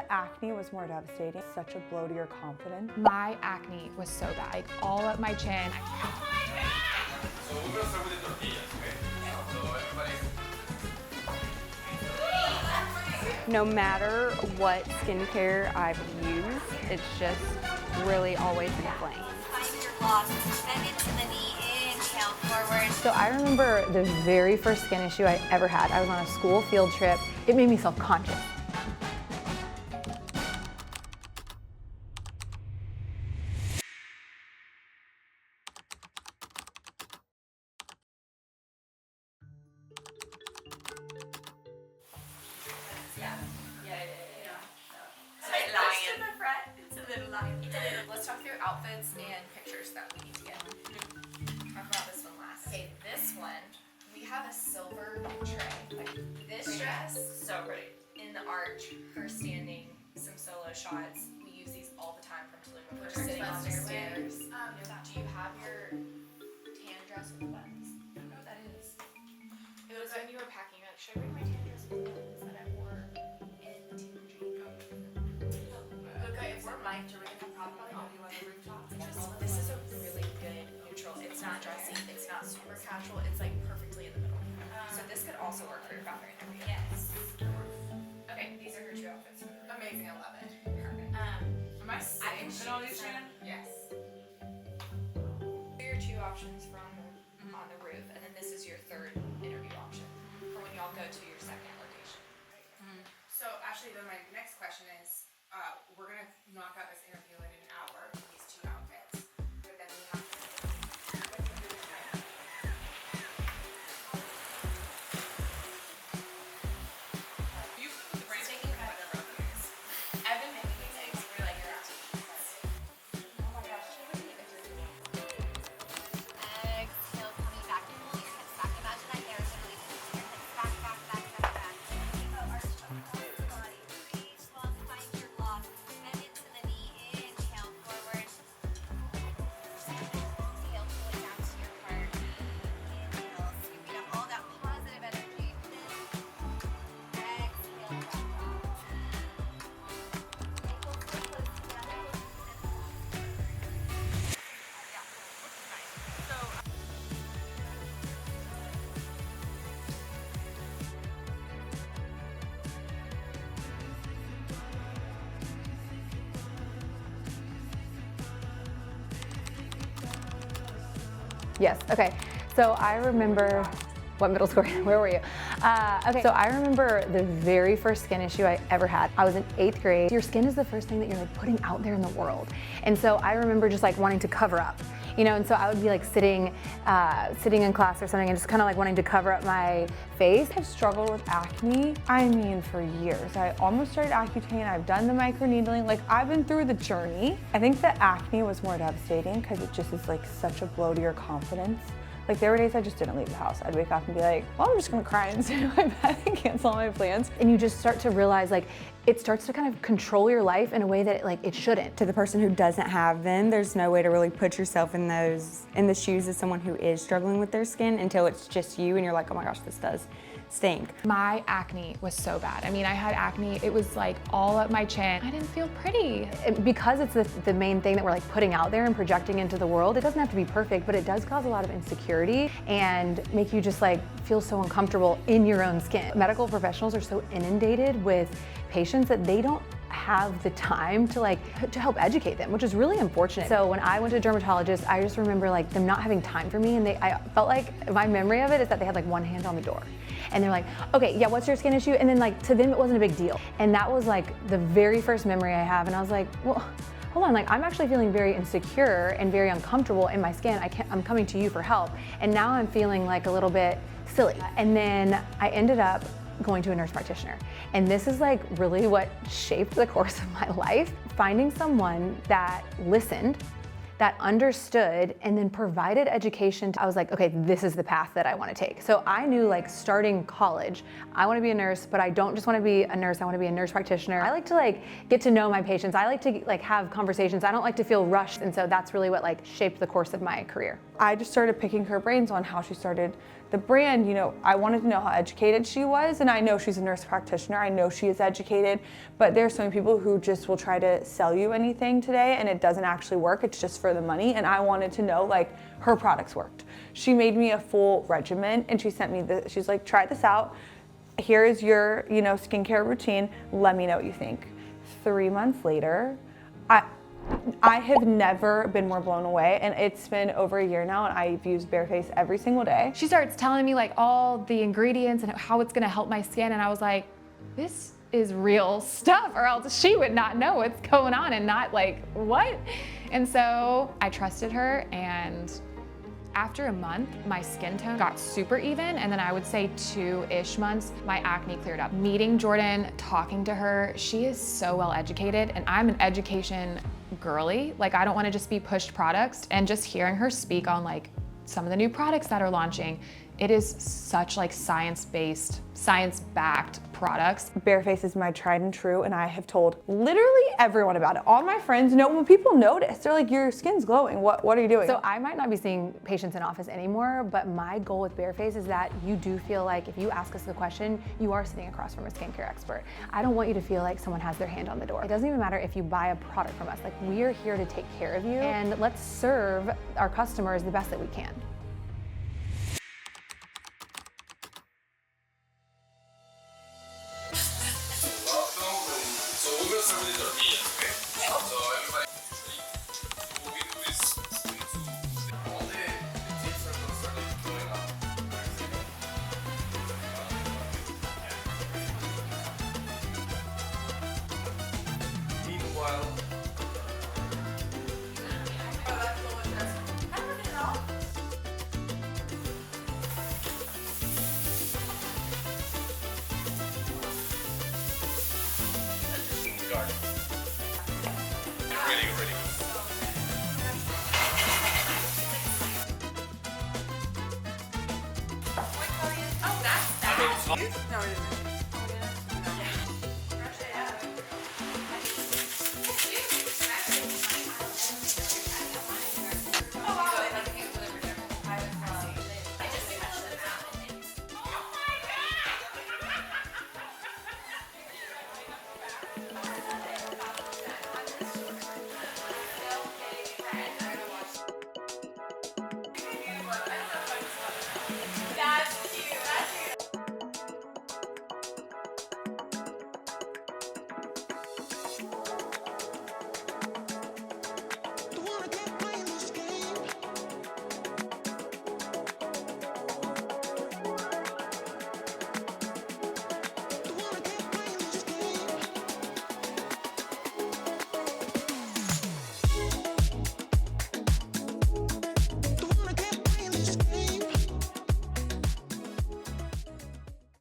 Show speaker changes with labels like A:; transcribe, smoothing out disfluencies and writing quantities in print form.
A: the acne was more devastating. Such a blow to your confidence.
B: My acne was so bad, like all up my chin.
C: So we're gonna start with the tortillas, okay? So everybody.
D: No matter what skincare I've used, it's just really always inflamed.
E: Find your loss, bend into the knee, inhale forward.
B: So I remember the very first skin issue I ever had. I was on a school field trip. It made me self-conscious.
F: Let's talk through outfits and pictures that we need to get. Talk about this one last. Okay, this one, we have a silver tray. Like this dress, so pretty. In the arch, her standing, some solo shots. We use these all the time from Tulum. We're sitting on the stairs. Do you have your tan dress with the buttons? I don't know what that is. It was when you were packing. Like, should I bring my tan dress with the buttons that I wore in TNG? Okay, if we're mic'd, are we gonna have probably all you on the rooftop? This is a really good neutral. It's not dressy. It's not super casual. It's like perfectly in the middle. So this could also work for your bathroom interview. Yes. Okay, these are her two outfits. Amazing. I love it. Perfect. Am I sitting in all these, Shannon? Yes. Here are your two options from on the roof, and then this is your third interview option for when y'all go to your second location.
G: So actually, then my next question is, we're gonna knock out this interview in an hour with these two outfits, but then we have to. You put the brand taking whatever it is. I've been making these eggs for like your ass. Oh my gosh,
E: Exhale, coming back and pull your hips back. Imagine that hair is really pulling your hips back, back, back, back, back. Keep the arch across the body. Reach long, find your lock. Bend into the knee, inhale forward. Exhale, pull it down to your heart. Inhale, sweeping up all that positive energy. Exhale, back up. Ankles so close together.
B: Yes, okay. So I remember, what middle school, where were you? Okay, so I remember the very first skin issue I ever had. I was in 8th grade. Your skin is the first thing that you're like putting out there in the world. And so I remember just like wanting to cover up, you know, and so I would be like sitting in class or something and just kind of like wanting to cover up my face.
A: I've struggled with acne, I mean, for years. I almost started Accutane, I've done the microneedling, like I've been through the journey. I think the acne was more devastating because it just is like such a blow to your confidence. Like there were days I just didn't leave the house. I'd wake up and be like, well, I'm just gonna cry and sit in my bed and cancel all my plans.
B: And you just start to realize like, it starts to kind of control your life in a way that it shouldn't.
D: To the person who doesn't have them, there's no way to really put yourself in the shoes of someone who is struggling with their skin until it's just you and you're like, oh my gosh, this does stink.
B: My acne was so bad. I mean, I had acne, it was like all up my chin. I didn't feel pretty. Because it's the main thing that we're like putting out there and projecting into the world, it doesn't have to be perfect, but it does cause a lot of insecurity and make you just like feel so uncomfortable in your own skin. Medical professionals are so inundated with patients that they don't have the time to help educate them, which is really unfortunate. So when I went to a dermatologist, I just remember like them not having time for me, and I felt like my memory of it is that they had like one hand on the door. And they're like, okay, yeah, what's your skin issue? And then like to them it wasn't a big deal. And that was like the very first memory I have, and I was like, well, hold on, like I'm actually feeling very insecure and very uncomfortable in my skin. I'm coming to you for help. And now I'm feeling like a little bit silly. And then I ended up going to a nurse practitioner. And this is like really what shaped the course of my life. Finding someone that listened, that understood and then provided education. I was like, okay, this is the path that I want to take. So I knew, like, starting college, I want to be a nurse, but I don't just want to be a nurse, I want to be a nurse practitioner. I like to, like, get to know my patients. I like to, like, have conversations. I don't like to feel rushed. And so that's really what, like, shaped the course of my career.
A: I just started picking her brains on how she started the brand. You know, I wanted to know how educated she was, and I know she's a nurse practitioner. I know she is educated, but there's so many people who just will try to sell you anything today, and it doesn't actually work. It's just for the money, and I wanted to know, like, her products worked. She made me a full regimen, and she sent me she's like, try this out. Here is your, you know, skincare routine. Let me know what you think. 3 months later, I have never been more blown away, and it's been over a year now, and I've used Barefaced every single day.
B: She starts telling me, like, all the ingredients and how it's gonna help my skin, and I was like, this is real stuff, or else she would not know what's going on and not, like, what? And so I trusted her, and after a month, my skin tone got super even, and then I would say 2-ish months, my acne cleared up. Meeting Jordan, talking to her, she is so well educated, and I'm an education girly. Like, I don't want to just be pushed products, and just hearing her speak on, like, some of the new products that are launching, it is such, like, science-based, science-backed products.
A: Barefaced is my tried and true, and I have told literally everyone about it. All my friends know. When people notice, they're like, your skin's glowing. What are you doing?
B: So I might not be seeing patients in office anymore, but my goal with Barefaced is that you do feel like if you ask us the question, you are sitting across from a skincare expert. I don't want you to feel like someone has their hand on the door. It doesn't even matter if you buy a product from us. Like, we are here to take care of you, and let's serve our customers the best that we can.
C: So we're gonna start with the tortillas, okay? So everybody, so we do this all the tips are gonna start going up. Meanwhile, garlic. Really good, really good.
G: Oh, that's that.
C: I mean, it's not-
G: No, it isn't.